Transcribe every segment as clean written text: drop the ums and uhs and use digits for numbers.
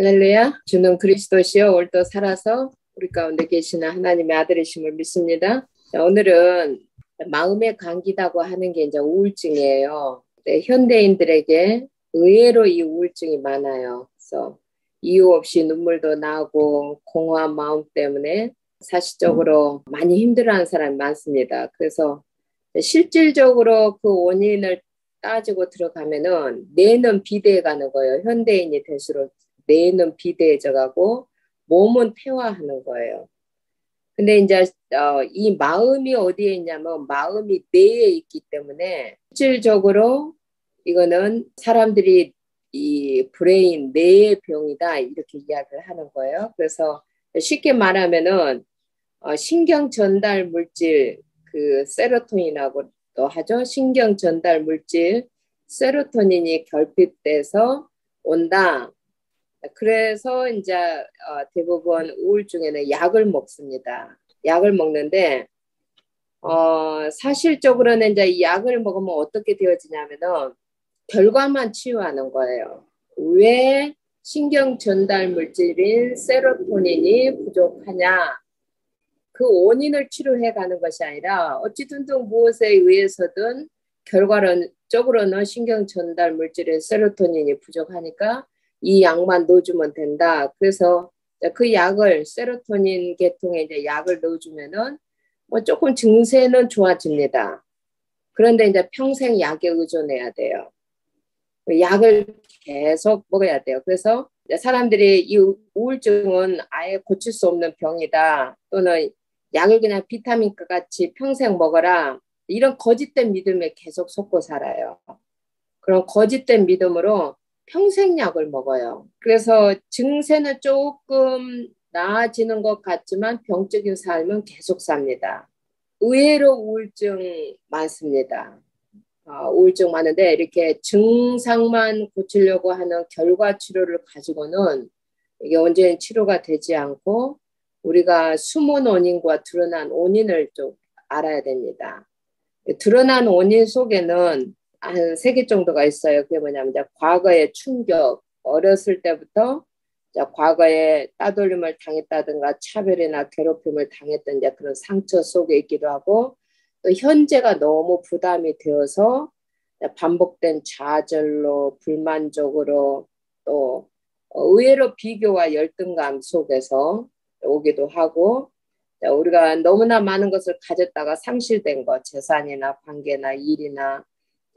할렐루야. 주는 그리스도시요 오늘도 살아서 우리 가운데 계시는 하나님의 아들이심을 믿습니다. 자, 오늘은 마음의 감기다고 하는 게 이제 우울증이에요. 네, 현대인들에게 의외로 이 우울증이 많아요. 그래서 이유 없이 눈물도 나고 공허한 마음 때문에 사실적으로 많이 힘들어하는 사람이 많습니다. 그래서 실질적으로 그 원인을 따지고 들어가면은 뇌는 비대해 가는 거예요. 현대인이 될수록 뇌는 비대해져 가고 몸은 퇴화하는 거예요. 근데 이제 이 마음이 어디에 있냐면 마음이 뇌에 있기 때문에 실질적으로 이거는 사람들이 이 브레인 뇌의 병이다 이렇게 이야기를 하는 거예요. 그래서 쉽게 말하면은 신경 전달 물질 그 세로토닌이라고도 하죠. 신경 전달 물질 세로토닌이 결핍돼서 온다. 그래서 이제 대부분 우울증에는 약을 먹습니다. 약을 먹는데 사실적으로는 이제 이 약을 먹으면 어떻게 되어지냐면은 결과만 치유하는 거예요. 왜 신경 전달 물질인 세로토닌이 부족하냐? 그 원인을 치료해 가는 것이 아니라 어찌든든 무엇에 의해서든 결과적으로는 신경 전달 물질의 세로토닌이 부족하니까 이 약만 넣어주면 된다. 그래서 그 약을 세로토닌 계통의 이제 약을 넣어주면은 뭐 조금 증세는 좋아집니다. 그런데 이제 평생 약에 의존해야 돼요. 약을 계속 먹어야 돼요. 그래서 사람들이 이 우울증은 아예 고칠 수 없는 병이다. 또는 약을 그냥 비타민과 같이 평생 먹어라. 이런 거짓된 믿음에 계속 속고 살아요. 그런 거짓된 믿음으로 평생 약을 먹어요. 그래서 증세는 조금 나아지는 것 같지만 병적인 삶은 계속 삽니다. 의외로 우울증 많습니다. 우울증 많은데 이렇게 증상만 고치려고 하는 결과 치료를 가지고는 이게 언제는 치료가 되지 않고 우리가 숨은 원인과 드러난 원인을 좀 알아야 됩니다. 드러난 원인 속에는 한 3개 정도가 있어요. 그게 뭐냐면 과거의 충격, 어렸을 때부터 과거에 따돌림을 당했다든가 차별이나 괴롭힘을 당했던 그런 상처 속에 있기도 하고 또 현재가 너무 부담이 되어서 반복된 좌절로 불만족으로 또 의외로 비교와 열등감 속에서 오기도 하고 우리가 너무나 많은 것을 가졌다가 상실된 것, 재산이나 관계나 일이나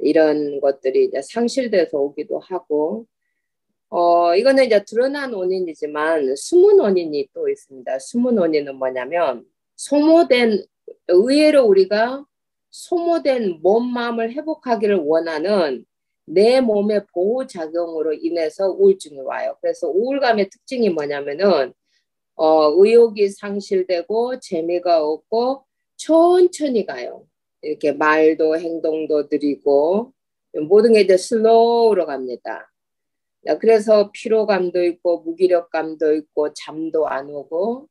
이런 것들이 이제 상실돼서 오기도 하고 이거는 이제 드러난 원인이지만 숨은 원인이 또 있습니다. 숨은 원인은 뭐냐면 의외로 우리가 소모된 몸, 마음을 회복하기를 원하는 내 몸의 보호작용으로 인해서 우울증이 와요. 그래서 우울감의 특징이 뭐냐면은 의욕이 상실되고 재미가 없고 천천히 가요. 이렇게 말도 행동도 느리고 모든 게 이제 슬로우로 갑니다. 그래서 피로감도 있고 무기력감도 있고 잠도 안 오고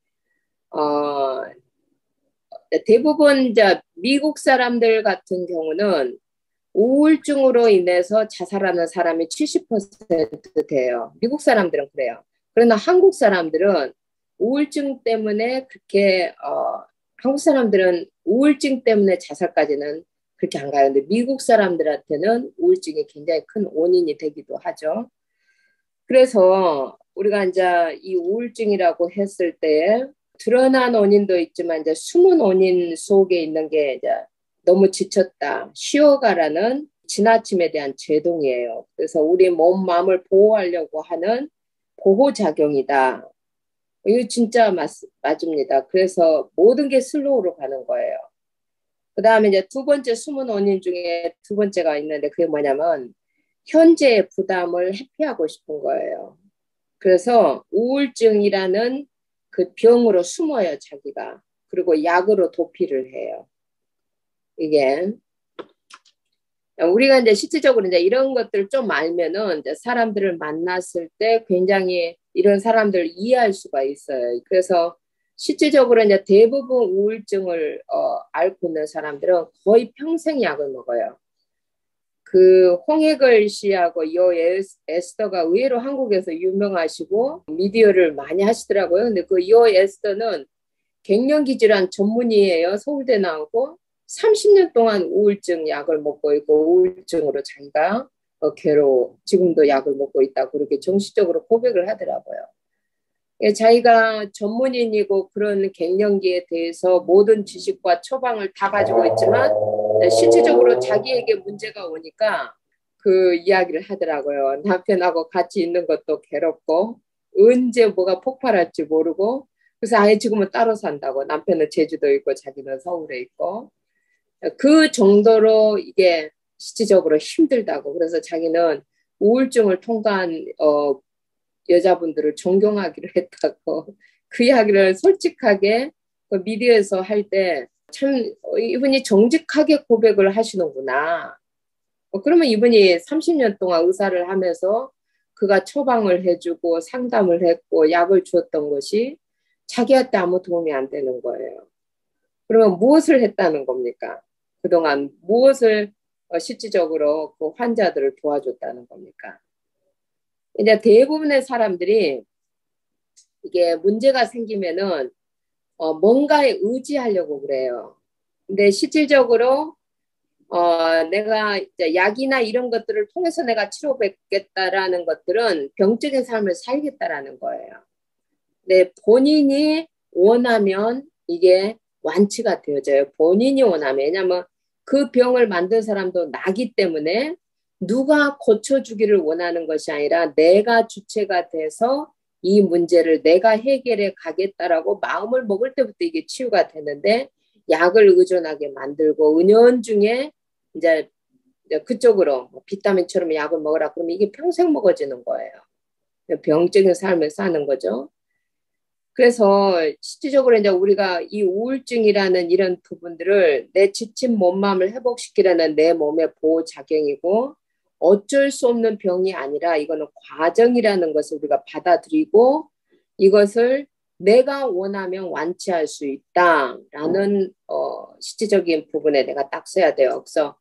대부분 이제 미국 사람들 같은 경우는 우울증으로 인해서 자살하는 사람이 70% 돼요. 미국 사람들은 그래요. 그러나 한국 사람들은 우울증 때문에 그렇게 한국 사람들은 우울증 때문에 자살까지는 그렇게 안 가요. 근데 미국 사람들한테는 우울증이 굉장히 큰 원인이 되기도 하죠. 그래서 우리가 이제 이 우울증이라고 했을 때 드러난 원인도 있지만 이제 숨은 원인 속에 있는 게 이제 너무 지쳤다, 쉬어가라는 지나침에 대한 제동이에요. 그래서 우리 몸, 마음을 보호하려고 하는 보호작용이다. 이거 진짜 맞습니다. 그래서 모든 게 슬로우로 가는 거예요. 그 다음에 이제 두 번째 숨은 원인 중에 두 번째가 있는데 그게 뭐냐면 현재의 부담을 회피하고 싶은 거예요. 그래서 우울증이라는 그 병으로 숨어요, 자기가. 그리고 약으로 도피를 해요. 이게 우리가 이제 실질적으로 이제 이런 것들을 좀 알면은 이제 사람들을 만났을 때 굉장히 이런 사람들을 이해할 수가 있어요. 그래서 실질적으로 이제 대부분 우울증을 앓고 있는 사람들은 거의 평생 약을 먹어요. 그 홍해걸 씨하고 요 에스더가 의외로 한국에서 유명하시고 미디어를 많이 하시더라고요. 근데 그 요 에스더는 갱년기 질환 전문의예요. 서울대 나오고 30년 동안 우울증 약을 먹고 있고 우울증으로 자기가 괴로워 지금도 약을 먹고 있다 그렇게 정식적으로 고백을 하더라고요. 자기가 전문인이고 그런 갱년기에 대해서 모든 지식과 처방을 다 가지고 있지만 실질적으로 자기에게 문제가 오니까 그 이야기를 하더라고요. 남편하고 같이 있는 것도 괴롭고 언제 뭐가 폭발할지 모르고 그래서 아예 지금은 따로 산다고. 남편은 제주도에 있고 자기는 서울에 있고 그 정도로 이게 실질적으로 힘들다고. 그래서 자기는 우울증을 통과한 여자분들을 존경하기로 했다고. 그 이야기를 솔직하게 그 미디어에서 할 때 참 이분이 정직하게 고백을 하시는구나. 그러면 이분이 30년 동안 의사를 하면서 그가 처방을 해주고 상담을 했고 약을 주었던 것이 자기한테 아무 도움이 안 되는 거예요. 그러면 무엇을 했다는 겁니까? 그동안 무엇을 실질적으로 그 환자들을 도와줬다는 겁니까? 이제 대부분의 사람들이 이게 문제가 생기면은 뭔가에 의지하려고 그래요. 근데 실질적으로 내가 이제 약이나 이런 것들을 통해서 내가 치료받겠다라는 것들은 병적인 삶을 살겠다라는 거예요. 근데 본인이 원하면 이게 완치가 되어져요. 본인이 원하면. 왜냐하면 그 병을 만든 사람도 나기 때문에 누가 고쳐주기를 원하는 것이 아니라 내가 주체가 돼서 이 문제를 내가 해결해 가겠다라고 마음을 먹을 때부터 이게 치유가 되는데 약을 의존하게 만들고 은연중에 이제 그쪽으로 비타민처럼 약을 먹으라 그러면 이게 평생 먹어지는 거예요. 병적인 삶을 사는 거죠. 그래서 실질적으로 이제 우리가 이 우울증이라는 이런 부분들을 내 지친 몸마음을 회복시키려는 내 몸의 보호작용이고 어쩔 수 없는 병이 아니라 이거는 과정이라는 것을 우리가 받아들이고 이것을 내가 원하면 완치할 수 있다라는 실질적인 부분에 내가 딱 써야 돼요. 그래서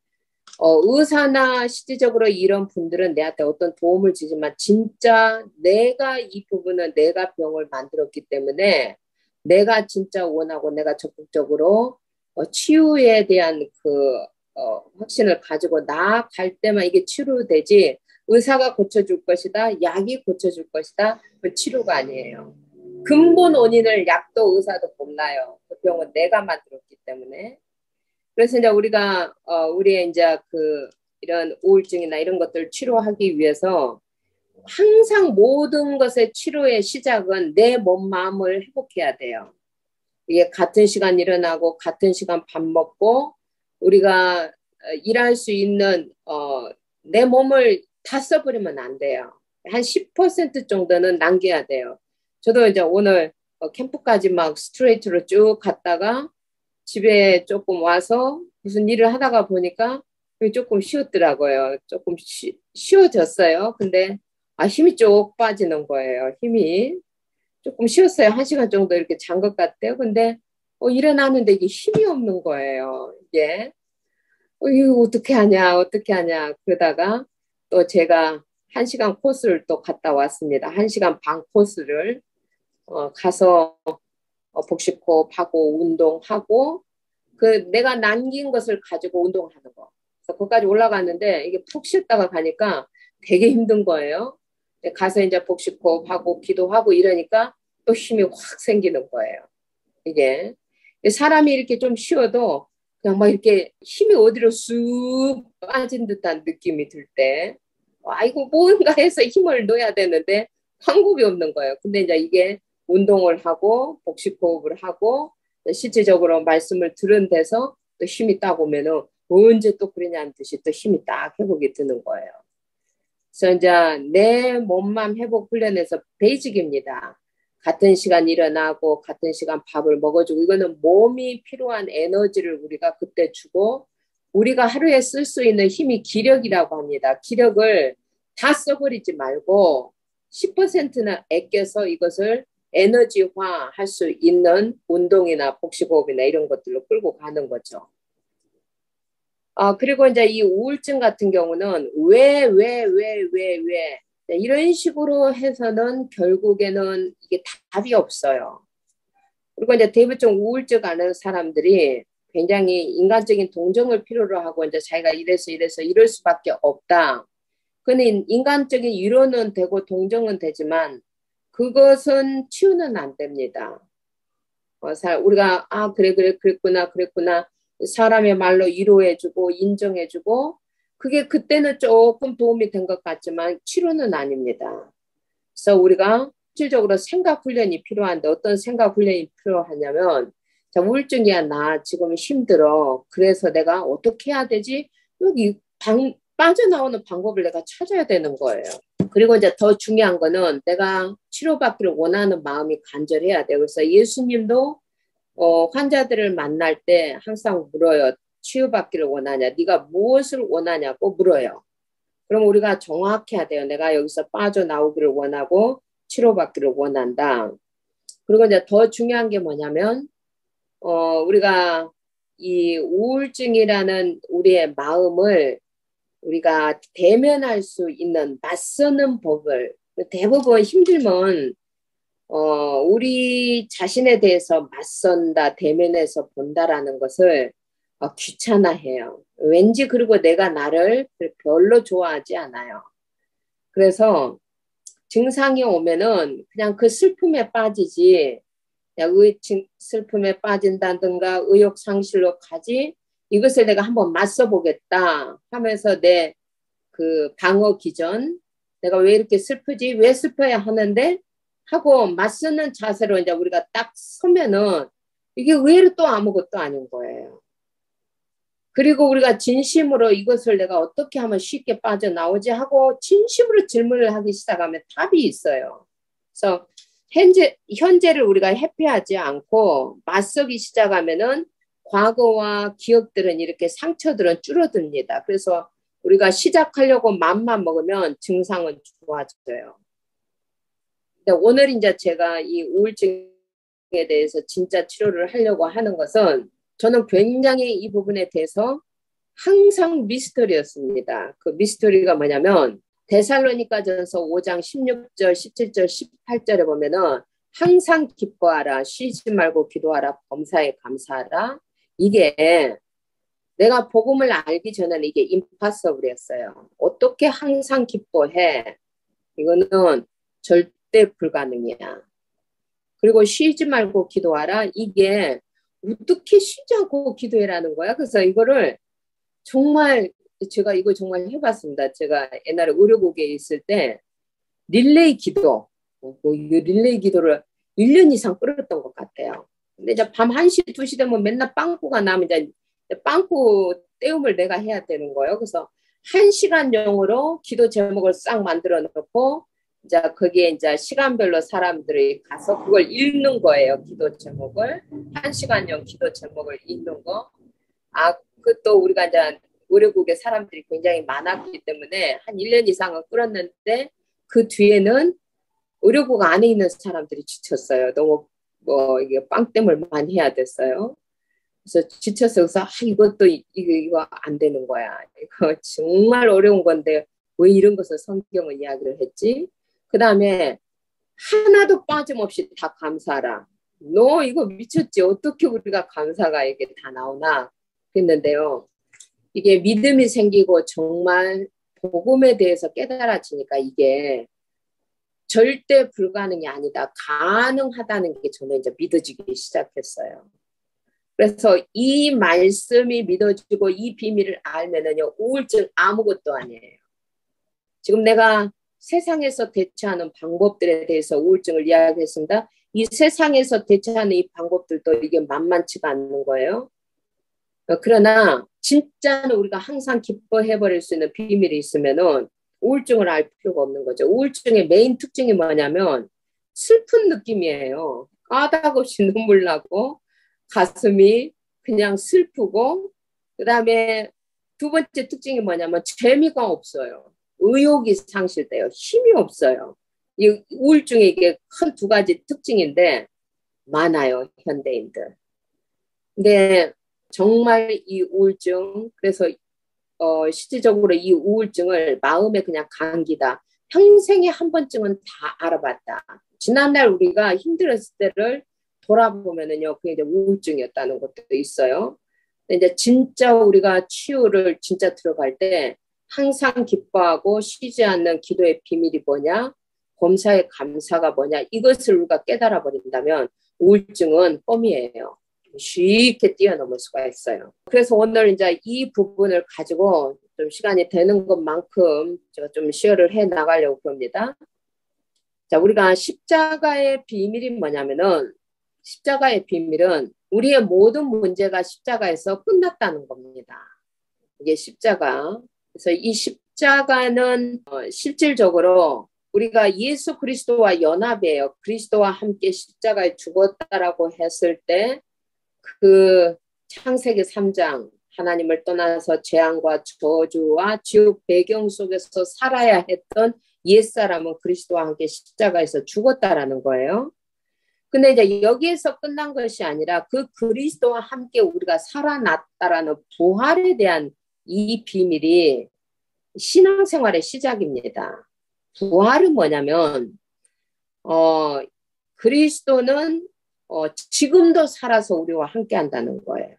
의사나 실질적으로 이런 분들은 내한테 어떤 도움을 주지만 진짜 내가 이 부분은 내가 병을 만들었기 때문에 내가 진짜 원하고 내가 적극적으로 치유에 대한 그 확신을 가지고 나아갈 때만 이게 치료되지 의사가 고쳐줄 것이다, 약이 고쳐줄 것이다, 그 치료가 아니에요. 근본 원인을 약도 의사도 몰라요. 그 병은 내가 만들었기 때문에. 그래서 이제 우리가 우리의 이제 그 이런 우울증이나 이런 것들을 치료하기 위해서 항상 모든 것의 치료의 시작은 내 몸 마음을 회복해야 돼요. 이게 같은 시간 일어나고 같은 시간 밥 먹고 우리가 일할 수 있는 내 몸을 다 써버리면 안 돼요. 한 10% 정도는 남겨야 돼요. 저도 이제 오늘 캠프까지 막 스트레이트로 쭉 갔다가 집에 조금 와서 무슨 일을 하다가 보니까 조금 쉬었더라고요. 조금 쉬어졌어요. 근데 힘이 쭉 빠지는 거예요. 힘이. 조금 쉬었어요. 1시간 정도 이렇게 잔 것 같아요. 근데 일어나는데 이게 힘이 없는 거예요. 이게. 이거 어떻게 하냐, 어떻게 하냐. 그러다가 또 제가 1시간 코스를 또 갔다 왔습니다. 1시간 반 코스를 가서 복식호흡하고 운동하고 그 내가 남긴 것을 가지고 운동하는 거. 그래서 거기까지 올라갔는데 이게 푹 쉬었다가 가니까 되게 힘든 거예요. 가서 이제 복식호흡하고 기도하고 이러니까 또 힘이 확 생기는 거예요. 이게 사람이 이렇게 좀 쉬어도 그냥 막 이렇게 힘이 어디로 쑥 빠진 듯한 느낌이 들 때, 이거 뭔가 해서 힘을 넣어야 되는데 방법이 없는 거예요. 근데 이제 이게 운동을 하고 복식호흡을 하고 실질적으로 말씀을 들은 데서 또 힘이 딱 오면은 언제 또 그러냐는 듯이 또 힘이 딱 회복이 드는 거예요. 그래서 이제 내 몸만 회복 훈련에서 베이직입니다. 같은 시간 일어나고 같은 시간 밥을 먹어주고 이거는 몸이 필요한 에너지를 우리가 그때 주고 우리가 하루에 쓸 수 있는 힘이 기력이라고 합니다. 기력을 다 써버리지 말고 10%는 아껴서 이것을 에너지화 할 수 있는 운동이나 복식호흡이나 이런 것들로 끌고 가는 거죠. 그리고 이제 이 우울증 같은 경우는 왜 이런 식으로 해서는 결국에는 이게 답이 없어요. 그리고 이제 대부분 우울증 앓는 사람들이 굉장히 인간적인 동정을 필요로 하고 이제 자기가 이래서 이럴 수밖에 없다. 근데 인간적인 위로는 되고 동정은 되지만 그것은 치유는 안 됩니다. 우리가 그랬구나 사람의 말로 위로해주고 인정해주고 그게 그때는 조금 도움이 된 것 같지만 치료는 아닙니다. 그래서 우리가 실질적으로 생각 훈련이 필요한데 어떤 생각 훈련이 필요하냐면 자, 우울증이야 나 지금 힘들어. 그래서 내가 어떻게 해야 되지? 여기 빠져나오는 방법을 내가 찾아야 되는 거예요. 그리고 이제 더 중요한 거는 내가 치료받기를 원하는 마음이 간절해야 돼요. 그래서 예수님도 환자들을 만날 때 항상 물어요. 치유받기를 원하냐? 네가 무엇을 원하냐고 물어요. 그럼 우리가 정확해야 돼요. 내가 여기서 빠져나오기를 원하고 치료받기를 원한다. 그리고 이제 더 중요한 게 뭐냐면 우리가 이 우울증이라는 우리의 마음을 우리가 대면할 수 있는 맞서는 법을 대부분 힘들면 우리 자신에 대해서 맞선다, 대면해서 본다라는 것을 귀찮아해요. 왠지 그리고 내가 나를 별로 좋아하지 않아요. 그래서 증상이 오면은 그냥 그 슬픔에 빠지지, 슬픔에 빠진다든가 의욕상실로 가지, 이것을 내가 한번 맞서보겠다 하면서 내 그 방어 기전, 내가 왜 이렇게 슬프지? 왜 슬퍼야 하는데? 하고 맞서는 자세로 이제 우리가 딱 서면은 이게 의외로 또 아무것도 아닌 거예요. 그리고 우리가 진심으로 이것을 내가 어떻게 하면 쉽게 빠져나오지 하고 진심으로 질문을 하기 시작하면 답이 있어요. 그래서 현재를 우리가 회피하지 않고 맞서기 시작하면은 과거와 기억들은 이렇게 상처들은 줄어듭니다. 그래서 우리가 시작하려고 맘만 먹으면 증상은 좋아져요. 근데 오늘 이제 제가 이 우울증에 대해서 진짜 치료를 하려고 하는 것은 저는 굉장히 이 부분에 대해서 항상 미스터리였습니다. 그 미스터리가 뭐냐면 데살로니가전서 5장 16절, 17절, 18절에 보면은 항상 기뻐하라, 쉬지 말고 기도하라, 범사에 감사하라. 이게 내가 복음을 알기 전에는 이게 임파서블이었어요. 어떻게 항상 기뻐해? 이거는 절대 불가능이야. 그리고 쉬지 말고 기도하라. 이게 어떻게 쉬자고 기도해라는 거야. 그래서 이거를 정말 제가 이거 정말 해봤습니다. 제가 옛날에 의료국에 있을 때 릴레이 기도, 이 릴레이 기도를 1년 이상 끌었던 것 같아요. 근데 이제 밤 1시, 2시 되면 맨날 빵꾸가 나면 이제 빵꾸 떼움을 내가 해야 되는 거예요. 그래서 1시간용으로 기도 제목을 싹 만들어 놓고 이제 거기에 이제 시간별로 사람들이 가서 그걸 읽는 거예요. 기도 제목을 1시간용 기도 제목을 읽는 거. 그것도 우리가 이제 의료국에 사람들이 굉장히 많았기 때문에 한 1년 이상은 끌었는데 그 뒤에는 의료국 안에 있는 사람들이 지쳤어요. 너무 이게 빵땜을 많이 해야 됐어요. 그래서 지쳐서 이것도 이거 안 되는 거야. 이거 정말 어려운 건데 왜 이런 것을 성경은 이야기를 했지? 그 다음에 하나도 빠짐없이 다 감사하라. 너 이거 미쳤지? 어떻게 우리가 감사가 이게 다 나오나? 그랬는데요. 이게 믿음이 생기고 정말 복음에 대해서 깨달아지니까 이게 절대 불가능이 아니다. 가능하다는 게 저는 이제 믿어지기 시작했어요. 그래서 이 말씀이 믿어지고 이 비밀을 알면은요, 우울증 아무것도 아니에요. 지금 내가 세상에서 대처하는 방법들에 대해서 우울증을 이야기했습니다. 이 세상에서 대처하는 이 방법들도 이게 만만치가 않는 거예요. 그러나 진짜는 우리가 항상 기뻐해버릴 수 있는 비밀이 있으면은 우울증을 알 필요가 없는 거죠. 우울증의 메인 특징이 뭐냐면 슬픈 느낌이에요. 까닭없이 눈물 나고 가슴이 그냥 슬프고 그 다음에 두 번째 특징이 뭐냐면 재미가 없어요. 의욕이 상실돼요. 힘이 없어요. 이 우울증의 이게 큰 두 가지 특징인데 많아요. 현대인들. 근데 정말 이 우울증 그래서 실질적으로 이 우울증을 마음의 그냥 감기다. 평생에 한 번쯤은 다 알아봤다. 지난날 우리가 힘들었을 때를 돌아보면은요, 그게 이제 우울증이었다는 것도 있어요. 근데 이제 진짜 우리가 치유를 진짜 들어갈 때 항상 기뻐하고 쉬지 않는 기도의 비밀이 뭐냐? 범사의 감사가 뭐냐? 이것을 우리가 깨달아 버린다면 우울증은 껌이에요. 쉽게 뛰어넘을 수가 있어요. 그래서 오늘 이제 이 부분을 가지고 좀 시간이 되는 것만큼 제가 좀 시어를 해 나가려고 합니다. 자, 우리가 십자가의 비밀이 뭐냐면은 십자가의 비밀은 우리의 모든 문제가 십자가에서 끝났다는 겁니다. 이게 십자가. 그래서 이 십자가는 실질적으로 우리가 예수 그리스도와 연합이에요. 그리스도와 함께 십자가에 죽었다라고 했을 때 그 창세기 3장 하나님을 떠나서 재앙과 저주와 지옥 배경 속에서 살아야 했던 옛사람은 그리스도와 함께 십자가에서 죽었다라는 거예요. 근데 이제 여기에서 끝난 것이 아니라 그 그리스도와 함께 우리가 살아났다라는 부활에 대한 이 비밀이 신앙생활의 시작입니다. 부활은 뭐냐면 그리스도는 지금도 살아서 우리와 함께 한다는 거예요.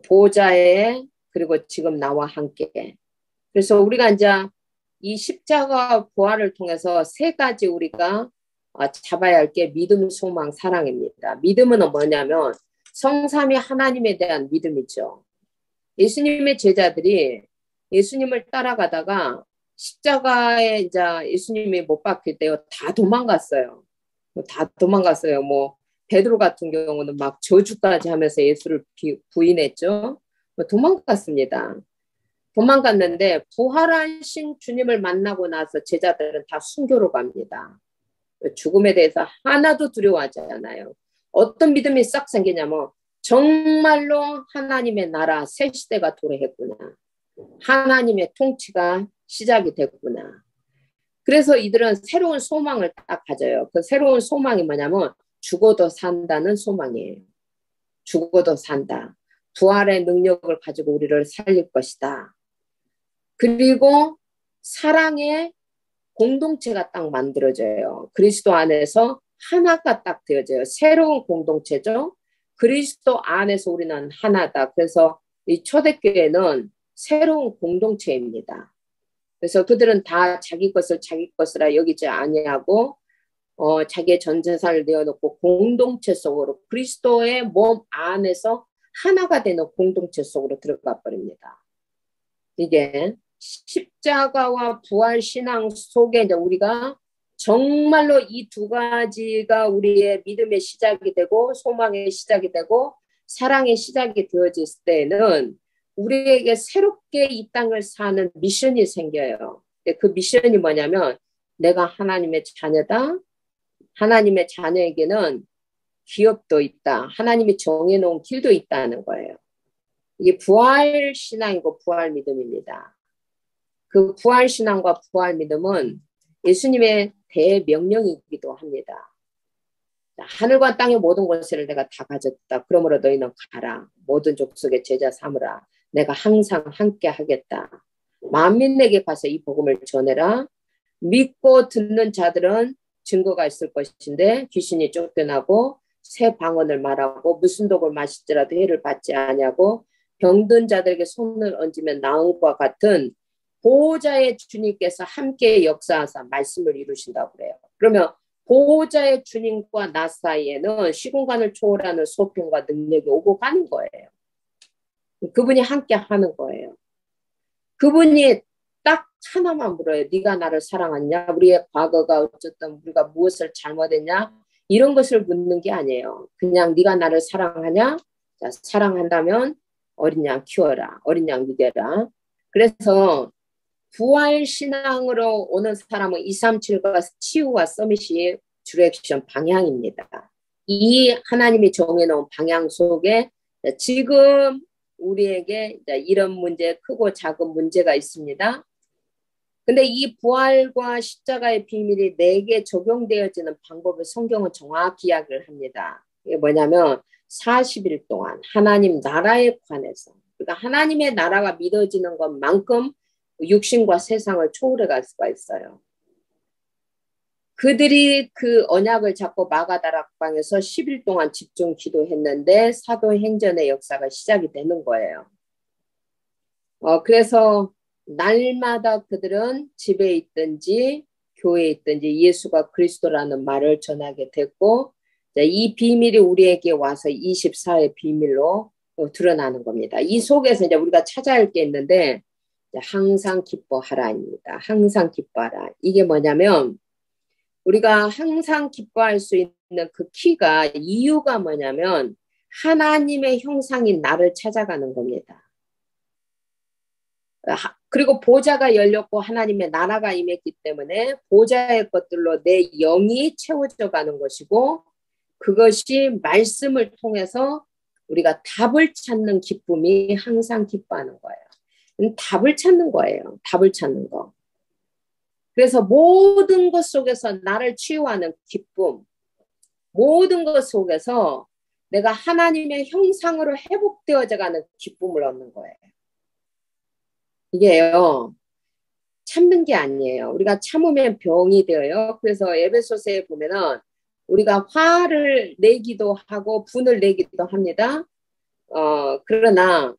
보좌에 그리고 지금 나와 함께. 그래서 우리가 이제 이 십자가 부활을 통해서 세 가지 우리가 잡아야 할 게 믿음, 소망, 사랑입니다. 믿음은 뭐냐면 성삼위 하나님에 대한 믿음이죠. 예수님의 제자들이 예수님을 따라가다가 십자가에 이제 예수님이 못 박힐 때요, 다 도망갔어요. 다 도망갔어요. 뭐 베드로 같은 경우는 막 저주까지 하면서 예수를 부인했죠. 도망갔습니다. 도망갔는데 부활하신 주님을 만나고 나서 제자들은 다 순교로 갑니다. 죽음에 대해서 하나도 두려워하지 않아요. 어떤 믿음이 싹 생기냐면 정말로 하나님의 나라 새 시대가 도래했구나. 하나님의 통치가 시작이 됐구나. 그래서 이들은 새로운 소망을 딱 가져요. 그 새로운 소망이 뭐냐면 죽어도 산다는 소망이에요. 죽어도 산다. 부활의 능력을 가지고 우리를 살릴 것이다. 그리고 사랑의 공동체가 딱 만들어져요. 그리스도 안에서 하나가 딱 되어져요. 새로운 공동체죠. 그리스도 안에서 우리는 하나다. 그래서 이 초대교회는 새로운 공동체입니다. 그래서 그들은 다 자기 것을 자기 것이라 여기지 아니하고 자기의 전 재산을 내어놓고 공동체 속으로 그리스도의 몸 안에서 하나가 되는 공동체 속으로 들어가 버립니다. 이게 십자가와 부활 신앙 속에 이제 우리가 정말로 이 두 가지가 우리의 믿음의 시작이 되고 소망의 시작이 되고 사랑의 시작이 되어졌을 때는 우리에게 새롭게 이 땅을 사는 미션이 생겨요. 그 미션이 뭐냐면 내가 하나님의 자녀다. 하나님의 자녀에게는 기업도 있다. 하나님이 정해놓은 길도 있다는 거예요. 이게 부활 신앙이고 부활 믿음입니다. 그 부활 신앙과 부활 믿음은 예수님의 대명령이기도 합니다. 하늘과 땅의 모든 것을 내가 다 가졌다. 그러므로 너희는 가라. 모든 족속의 제자 삼으라. 내가 항상 함께 하겠다. 만민에게 가서 이 복음을 전해라. 믿고 듣는 자들은 증거가 있을 것인데 귀신이 쫓겨나고 새 방언을 말하고 무슨 독을 마실지라도 해를 받지 아니하고 병든 자들에게 손을 얹으면 나음과 같은 보호자의 주님께서 함께 역사하사 말씀을 이루신다고 그래요. 그러면 보호자의 주님과 나 사이에는 시공간을 초월하는 소평과 능력이 오고 가는 거예요. 그분이 함께 하는 거예요. 그분이 딱 하나만 물어요. 네가 나를 사랑하냐? 우리의 과거가 어쨌든 우리가 무엇을 잘못했냐? 이런 것을 묻는 게 아니에요. 그냥 네가 나를 사랑하냐? 자, 사랑한다면 어린 양 키워라. 어린 양 먹여라. 그래서 부활 신앙으로 오는 사람은 237과 치유와 서밋이 디렉션 방향입니다. 이 하나님이 정해놓은 방향 속에 지금 우리에게 이런 문제, 크고 작은 문제가 있습니다. 근데 이 부활과 십자가의 비밀이 내게 적용되어지는 방법을 성경은 정확히 이야기를 합니다. 이게 뭐냐면 40일 동안 하나님 나라에 관해서 그러니까 하나님의 나라가 믿어지는 것만큼 육신과 세상을 초월해 갈 수가 있어요. 그들이 그 언약을 잡고 마가다락방에서 10일 동안 집중 기도했는데 사도행전의 역사가 시작이 되는 거예요. 그래서 날마다 그들은 집에 있든지 교회에 있든지 예수가 그리스도라는 말을 전하게 됐고, 이 비밀이 우리에게 와서 24의 비밀로 드러나는 겁니다. 이 속에서 이제 우리가 찾아야 할 게 있는데, 항상 기뻐하라입니다. 항상 기뻐하라. 이게 뭐냐면, 우리가 항상 기뻐할 수 있는 그 키가, 이유가 뭐냐면, 하나님의 형상인 나를 찾아가는 겁니다. 그리고 보좌가 열렸고 하나님의 나라가 임했기 때문에 보좌의 것들로 내 영이 채워져 가는 것이고, 그것이 말씀을 통해서 우리가 답을 찾는 기쁨이 항상 기뻐하는 거예요. 답을 찾는 거예요. 답을 찾는 거. 그래서 모든 것 속에서 나를 치유하는 기쁨, 모든 것 속에서 내가 하나님의 형상으로 회복되어져 가는 기쁨을 얻는 거예요. 이게요, 참는 게 아니에요. 우리가 참으면 병이 되어요. 그래서 에베소서에 보면은 우리가 화를 내기도 하고 분을 내기도 합니다. 그러나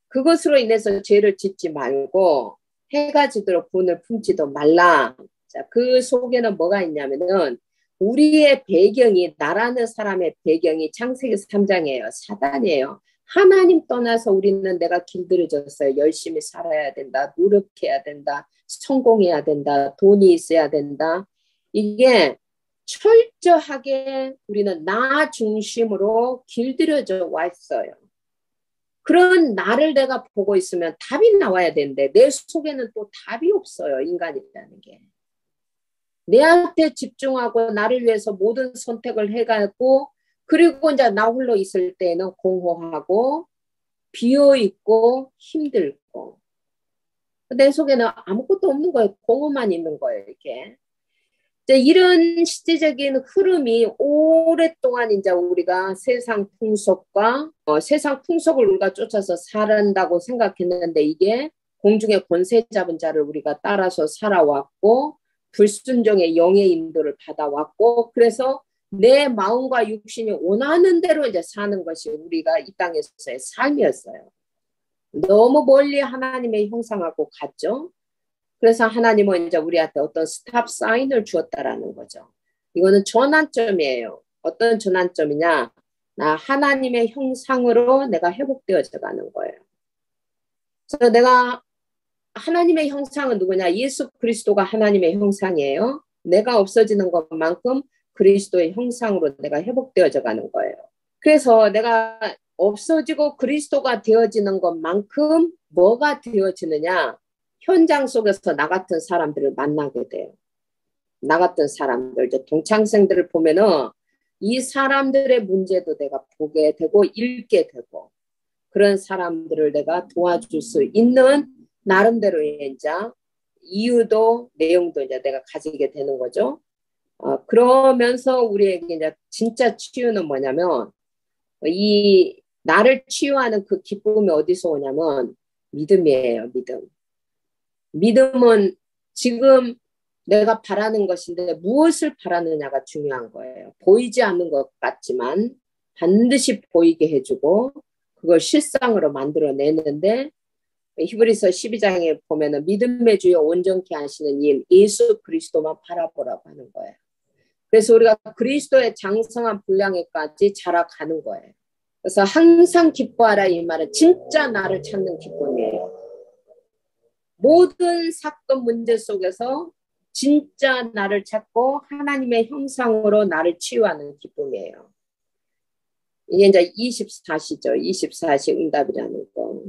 그것으로 인해서 죄를 짓지 말고 해가 지도록 분을 품지도 말라. 자, 그 속에는 뭐가 있냐면은 우리의 배경이, 나라는 사람의 배경이 창세기 3장이에요. 사단이에요. 하나님 떠나서 우리는 내가 길들여졌어요. 열심히 살아야 된다. 노력해야 된다. 성공해야 된다. 돈이 있어야 된다. 이게 철저하게 우리는 나 중심으로 길들여져 와 있어요. 그런 나를 내가 보고 있으면 답이 나와야 되는데 내 속에는 또 답이 없어요. 인간이라는 게. 내한테 집중하고 나를 위해서 모든 선택을 해가고, 그리고 이제 나 홀로 있을 때는 공허하고 비어있고 힘들고 내 속에는 아무것도 없는 거예요. 공허만 있는 거예요. 이게. 이런 시대적인 흐름이 오랫동안 이제 우리가 세상 풍속과 세상 풍속을 우리가 쫓아서 살아간다고 생각했는데, 이게 공중의 권세 잡은 자를 우리가 따라서 살아왔고 불순종의 영의 인도를 받아왔고, 그래서 내 마음과 육신이 원하는 대로 이제 사는 것이 우리가 이 땅에서의 삶이었어요. 너무 멀리 하나님의 형상하고 같죠. 그래서 하나님은 이제 우리한테 어떤 스탑 사인을 주었다라는 거죠. 이거는 전환점이에요. 어떤 전환점이냐? 나 하나님의 형상으로 내가 회복되어져 가는 거예요. 그래서 내가 하나님의 형상은 누구냐? 예수 그리스도가 하나님의 형상이에요. 내가 없어지는 것만큼 그리스도의 형상으로 내가 회복되어져 가는 거예요. 그래서 내가 없어지고 그리스도가 되어지는 것만큼 뭐가 되어지느냐? 현장 속에서 나 같은 사람들을 만나게 돼요. 나 같은 사람들, 이제 동창생들을 보면은 이 사람들의 문제도 내가 보게 되고 읽게 되고, 그런 사람들을 내가 도와줄 수 있는 나름대로의 이제 이유도 내용도 이제 내가 가지게 되는 거죠. 그러면서 우리에게 이제 진짜 치유는 뭐냐면, 이 나를 치유하는 그 기쁨이 어디서 오냐면 믿음이에요. 믿음. 믿음은 지금 내가 바라는 것인데 무엇을 바라느냐가 중요한 거예요. 보이지 않는 것 같지만 반드시 보이게 해주고 그걸 실상으로 만들어내는데, 히브리서 12장에 보면은 믿음의 주여 온전케 하시는 일 예수 그리스도만 바라보라고 하는 거예요. 그래서 우리가 그리스도의 장성한 분량에까지 자라가는 거예요. 그래서 항상 기뻐하라 이 말은 진짜 나를 찾는 기쁨이에요. 모든 사건 문제 속에서 진짜 나를 찾고 하나님의 형상으로 나를 치유하는 기쁨이에요. 이게 이제 24시죠. 24시 응답이라는 거.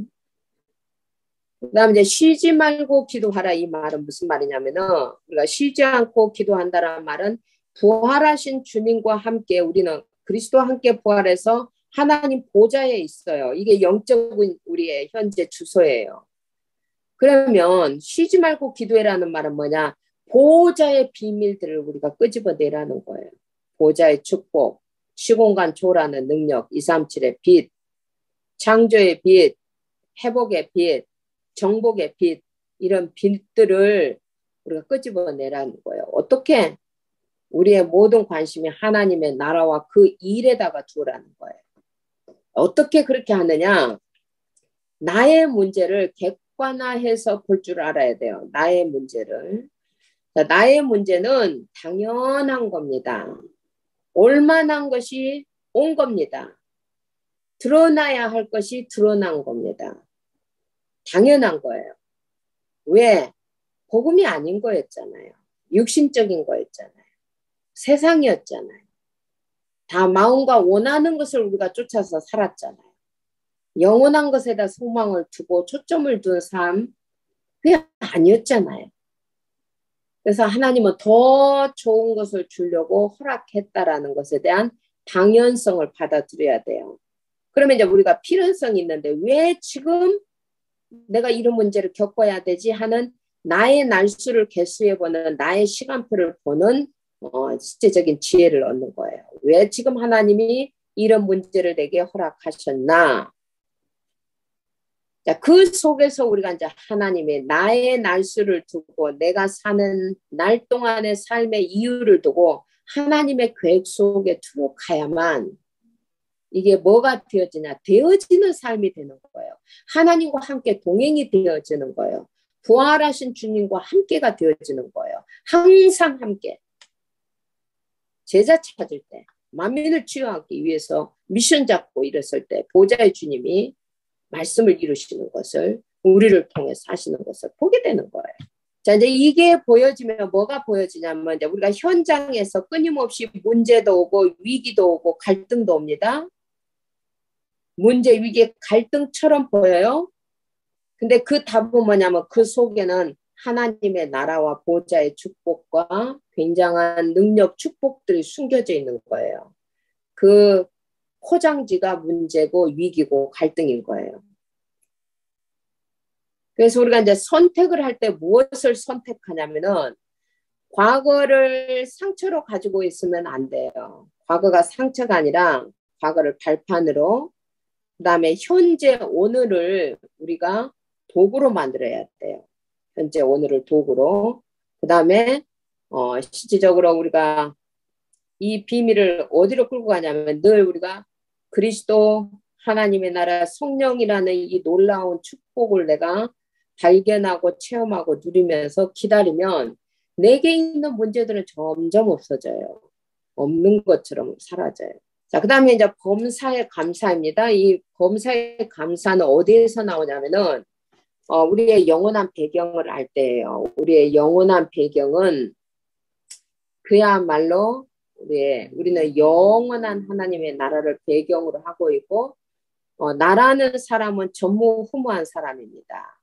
그 다음에 이제 쉬지 말고 기도하라 이 말은 무슨 말이냐면은, 우리가 쉬지 않고 기도한다는 말은 부활하신 주님과 함께 우리는 그리스도와 함께 부활해서 하나님 보좌에 있어요. 이게 영적인 우리의 현재 주소예요. 그러면 쉬지 말고 기도해라는 말은 뭐냐? 보호자의 비밀들을 우리가 끄집어내라는 거예요. 보호자의 축복, 시공간 초월하는 능력, 237의 빛, 창조의 빛, 회복의 빛, 정복의 빛, 이런 빛들을 우리가 끄집어내라는 거예요. 어떻게? 우리의 모든 관심이 하나님의 나라와 그 일에다가 두라는 거예요. 어떻게 그렇게 하느냐? 나의 문제를 객관화해서 볼 줄 알아야 돼요. 나의 문제를. 자, 나의 문제는 당연한 겁니다. 올만한 것이 온 겁니다. 드러나야 할 것이 드러난 겁니다. 당연한 거예요. 왜? 복음이 아닌 거였잖아요. 육신적인 거였잖아요. 세상이었잖아요. 다 마음과 원하는 것을 우리가 쫓아서 살았잖아요. 영원한 것에다 소망을 두고 초점을 둔 삶, 그게 아니었잖아요. 그래서 하나님은 더 좋은 것을 주려고 허락했다라는 것에 대한 당연성을 받아들여야 돼요. 그러면 이제 우리가 필연성이 있는데 왜 지금 내가 이런 문제를 겪어야 되지 하는 나의 날수를 개수해보는 나의 시간표를 보는 실제적인 지혜를 얻는 거예요. 왜 지금 하나님이 이런 문제를 내게 허락하셨나? 자, 그 속에서 우리가 이제 하나님의 나의 날수를 두고 내가 사는 날 동안의 삶의 이유를 두고 하나님의 계획 속에 들어가야만 이게 뭐가 되어지냐? 되어지는 삶이 되는 거예요. 하나님과 함께 동행이 되어지는 거예요. 부활하신 주님과 함께가 되어지는 거예요. 항상 함께. 제자 찾을 때, 만민을 치유하기 위해서 미션 잡고 일했을 때 보좌의 주님이 말씀을 이루시는 것을 우리를 통해서 하시는 것을 보게 되는 거예요. 자, 이제 이게 보여지면 뭐가 보여지냐면 이제 우리가 현장에서 끊임없이 문제도 오고 위기도 오고 갈등도 옵니다. 문제, 위기, 갈등처럼 보여요. 근데 그 답은 뭐냐면 그 속에는 하나님의 나라와 보좌의 축복과 굉장한 능력, 축복들이 숨겨져 있는 거예요. 그 포장지가 문제고 위기고 갈등인 거예요. 그래서 우리가 이제 선택을 할 때 무엇을 선택하냐면은 과거를 상처로 가지고 있으면 안 돼요. 과거가 상처가 아니라 과거를 발판으로, 그 다음에 현재 오늘을 우리가 도구로 만들어야 돼요. 현재 오늘을 도구로. 그 다음에 실질적으로 우리가 이 비밀을 어디로 끌고 가냐면 늘 우리가 그리스도 하나님의 나라 성령이라는 이 놀라운 축복을 내가 발견하고 체험하고 누리면서 기다리면 내게 있는 문제들은 점점 없어져요. 없는 것처럼 사라져요. 자, 그 다음에 이제 범사에 감사입니다. 이 범사에 감사는 어디에서 나오냐면은 우리의 영원한 배경을 알 때예요. 우리의 영원한 배경은 그야말로 우리는 영원한 하나님의 나라를 배경으로 하고 있고 나라는 사람은 전무후무한 사람입니다.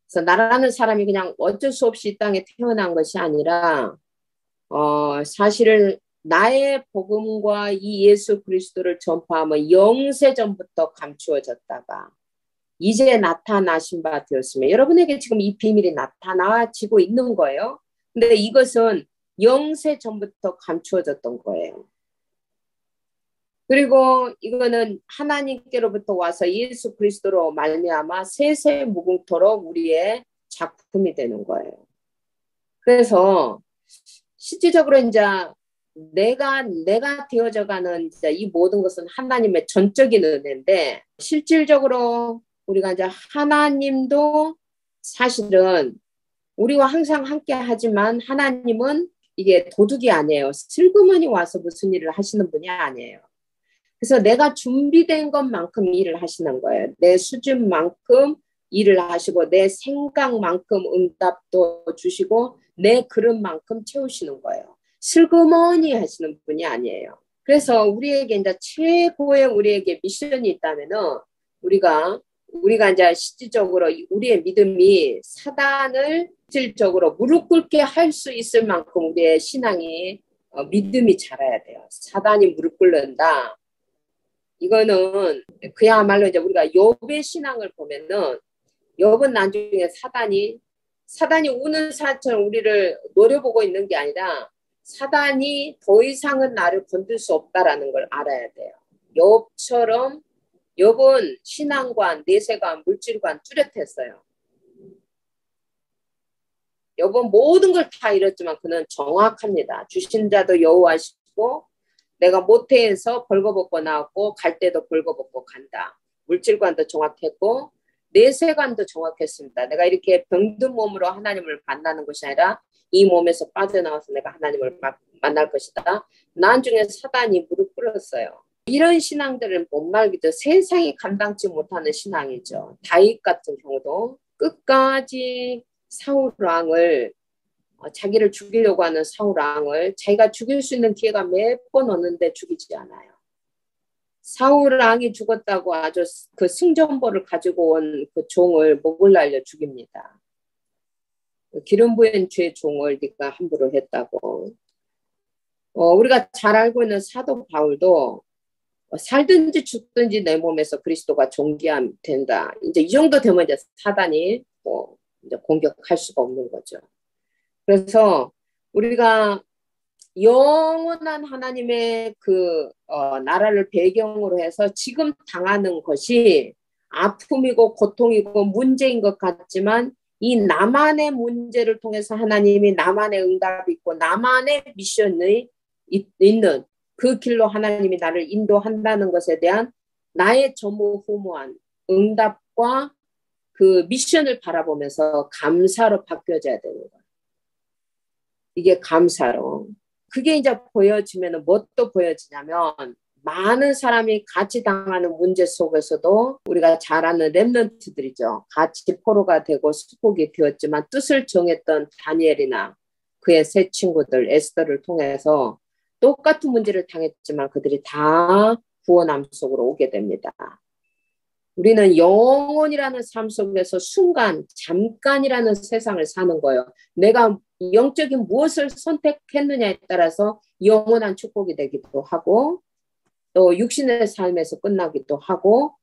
그래서 나라는 사람이 그냥 어쩔 수 없이 이 땅에 태어난 것이 아니라 사실은 나의 복음과 이 예수 그리스도를 전파하면 영세전부터 감추어졌다가 이제 나타나신 바 되었으면 여러분에게 지금 이 비밀이 나타나지고 있는 거예요. 근데 이것은 영세전부터 감추어졌던 거예요. 그리고 이거는 하나님께로부터 와서 예수 그리스도로 말미암아 세세무궁토록 우리의 작품이 되는 거예요. 그래서 실질적으로 이제 내가 되어져가는 이제 이 모든 것은 하나님의 전적인 은혜인데 실질적으로 우리가 이제 하나님도 사실은 우리와 항상 함께 하지만 하나님은 이게 도둑이 아니에요. 슬그머니 와서 무슨 일을 하시는 분이 아니에요. 그래서 내가 준비된 것만큼 일을 하시는 거예요. 내 수준만큼 일을 하시고 내 생각만큼 응답도 주시고 내 그릇만큼 채우시는 거예요. 슬그머니 하시는 분이 아니에요. 그래서 우리에게 이제 최고의 우리에게 미션이 있다면은 우리가 이제 실질적으로 우리의 믿음이 사단을 실질적으로 무릎 꿇게 할 수 있을 만큼 우리의 신앙이 믿음이 자라야 돼요. 사단이 무릎 꿇는다. 이거는 그야말로 이제 우리가 욥의 신앙을 보면은 욥은 나중에 사단이 우는 사처럼 우리를 노려보고 있는 게 아니라 사단이 더 이상은 나를 건들 수 없다라는 걸 알아야 돼요. 욥처럼 욥은 신앙관, 내세관, 물질관 뚜렷했어요. 욥은 모든 걸 다 잃었지만 그는 정확합니다. 주신 자도 여호와시고 내가 모태에서 벌거벗고 나왔고 갈 때도 벌거벗고 간다. 물질관도 정확했고 내세관도 정확했습니다. 내가 이렇게 병든 몸으로 하나님을 만나는 것이 아니라 이 몸에서 빠져나와서 내가 하나님을 만날 것이다. 나중에 사단이 무릎 꿇었어요. 이런 신앙들은 못 말기죠. 세상이 감당치 못하는 신앙이죠. 다윗 같은 경우도 끝까지 사울 왕을 자기를 죽이려고 하는 사울 왕을 자기가 죽일 수 있는 기회가 몇 번 오는데 죽이지 않아요. 사울 왕이 죽었다고 아주 그 승전보를 가지고 온 그 종을 목을 날려 죽입니다. 기름 부은 죄 종을 네가 함부로 했다고. 우리가 잘 알고 있는 사도 바울도 살든지 죽든지 내 몸에서 그리스도가 존귀된다. 이제 이 정도 되면 이제 사단이 이제 공격할 수가 없는 거죠. 그래서 우리가 영원한 하나님의 그 나라를 배경으로 해서 지금 당하는 것이 아픔이고 고통이고 문제인 것 같지만 이 나만의 문제를 통해서 하나님이 나만의 응답이 있고 나만의 미션이 있는 그 길로 하나님이 나를 인도한다는 것에 대한 나의 전무후무한 응답과 그 미션을 바라보면서 감사로 바뀌어져야 되는 거예요. 이게 감사로. 그게 이제 보여지면 뭣도 보여지냐면 많은 사람이 같이 당하는 문제 속에서도 우리가 잘 아는 렘넌트들이죠. 같이 포로가 되고 수복이 되었지만 뜻을 정했던 다니엘이나 그의 세 친구들 에스더를 통해서 똑같은 문제를 당했지만 그들이 다 구원함 속으로 오게 됩니다. 우리는 영혼이라는 삶 속에서 순간, 잠깐이라는 세상을 사는 거예요. 내가 영적인 무엇을 선택했느냐에 따라서 영원한 축복이 되기도 하고 또 육신의 삶에서 끝나기도 하고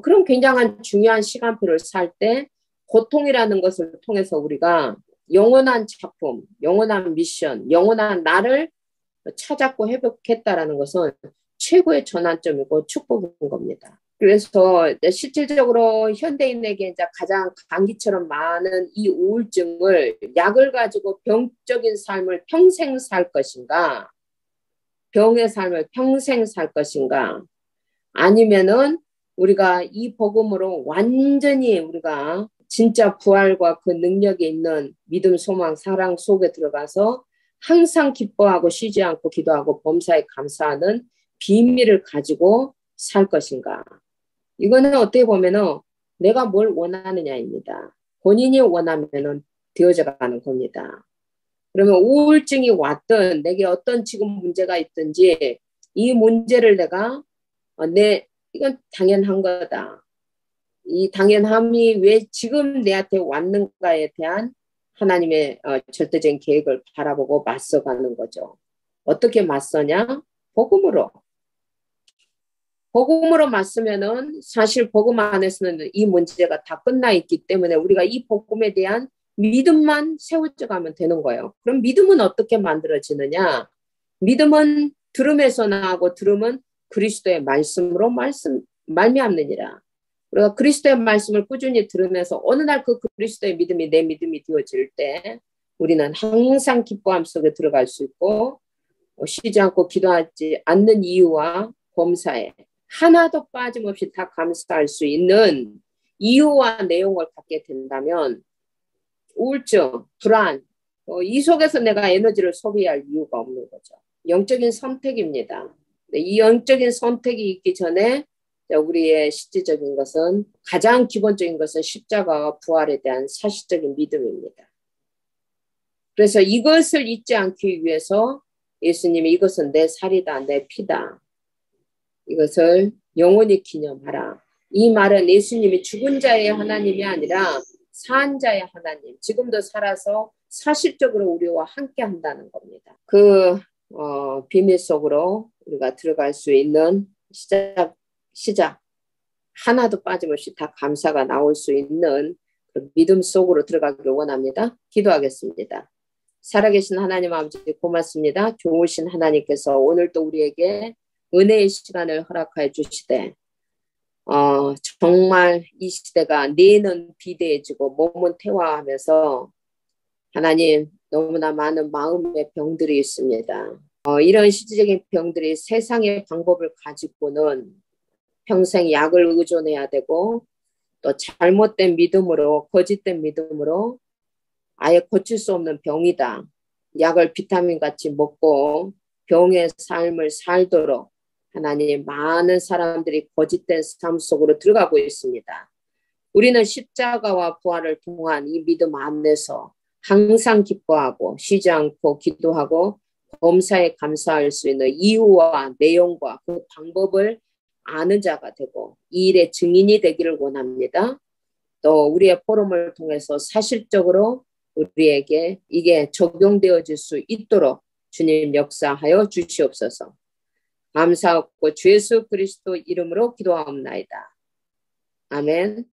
그런 굉장한 중요한 시간표를 살 때 고통이라는 것을 통해서 우리가 영원한 작품, 영원한 미션, 영원한 나를 찾았고 회복했다라는 것은 최고의 전환점이고 축복인 겁니다. 그래서 실질적으로 현대인에게 이제 가장 감기처럼 많은 이 우울증을 약을 가지고 병적인 삶을 평생 살 것인가, 병의 삶을 평생 살 것인가, 아니면은 우리가 이 복음으로 완전히 우리가 진짜 부활과 그 능력이 있는 믿음, 소망, 사랑 속에 들어가서 항상 기뻐하고 쉬지 않고 기도하고 범사에 감사하는 비밀을 가지고 살 것인가. 이거는 어떻게 보면은 내가 뭘 원하느냐입니다. 본인이 원하면은 되어져 가는 겁니다. 그러면 우울증이 왔든 내게 어떤 지금 문제가 있든지 이 문제를 내가 이건 당연한 거다. 이 당연함이 왜 지금 내한테 왔는가에 대한 하나님의 절대적인 계획을 바라보고 맞서가는 거죠. 어떻게 맞서냐? 복음으로. 복음으로 맞으면은 사실 복음 안에서는 이 문제가 다 끝나 있기 때문에 우리가 이 복음에 대한 믿음만 세워져 가면 되는 거예요. 그럼 믿음은 어떻게 만들어지느냐? 믿음은 들음에서 나고 들음은 그리스도의 말씀으로 말미암느니라. 우리가 그리스도의 말씀을 꾸준히 들으면서 어느 날 그 그리스도의 믿음이 내 믿음이 되어질 때 우리는 항상 기뻐함 속에 들어갈 수 있고 쉬지 않고 기도하지 않는 이유와 범사에 하나도 빠짐없이 다 감사할 수 있는 이유와 내용을 갖게 된다면 우울증, 불안, 이 속에서 내가 에너지를 소비할 이유가 없는 거죠. 영적인 선택입니다. 이 영적인 선택이 있기 전에 우리의 실질적인 것은 가장 기본적인 것은 십자가와 부활에 대한 사실적인 믿음입니다. 그래서 이것을 잊지 않기 위해서 예수님이 이것은 내 살이다, 내 피다. 이것을 영원히 기념하라. 이 말은 예수님이 죽은 자의 하나님이 아니라 산 자의 하나님, 지금도 살아서 사실적으로 우리와 함께 한다는 겁니다. 그 비밀 속으로 우리가 들어갈 수 있는 시작 하나도 빠짐없이 다 감사가 나올 수 있는 그 믿음 속으로 들어가기를 원합니다. 기도하겠습니다. 살아계신 하나님 아버지 고맙습니다. 좋으신 하나님께서 오늘도 우리에게 은혜의 시간을 허락하여 주시되 정말 이 시대가 뇌는 비대해지고 몸은 퇴화하면서 하나님 너무나 많은 마음의 병들이 있습니다. 이런 실질적인 병들이 세상의 방법을 가지고는 평생 약을 의존해야 되고 또 잘못된 믿음으로 거짓된 믿음으로 아예 고칠 수 없는 병이다. 약을 비타민 같이 먹고 병의 삶을 살도록 하나님 많은 사람들이 거짓된 삶 속으로 들어가고 있습니다. 우리는 십자가와 부활을 통한 이 믿음 안에서 항상 기뻐하고 쉬지 않고 기도하고 범사에 감사할 수 있는 이유와 내용과 그 방법을 아는 자가 되고 이 일의 증인이 되기를 원합니다. 또 우리의 포럼을 통해서 사실적으로 우리에게 이게 적용되어질 수 있도록 주님 역사하여 주시옵소서. 감사하고 주 예수 그리스도 이름으로 기도하옵나이다. 아멘.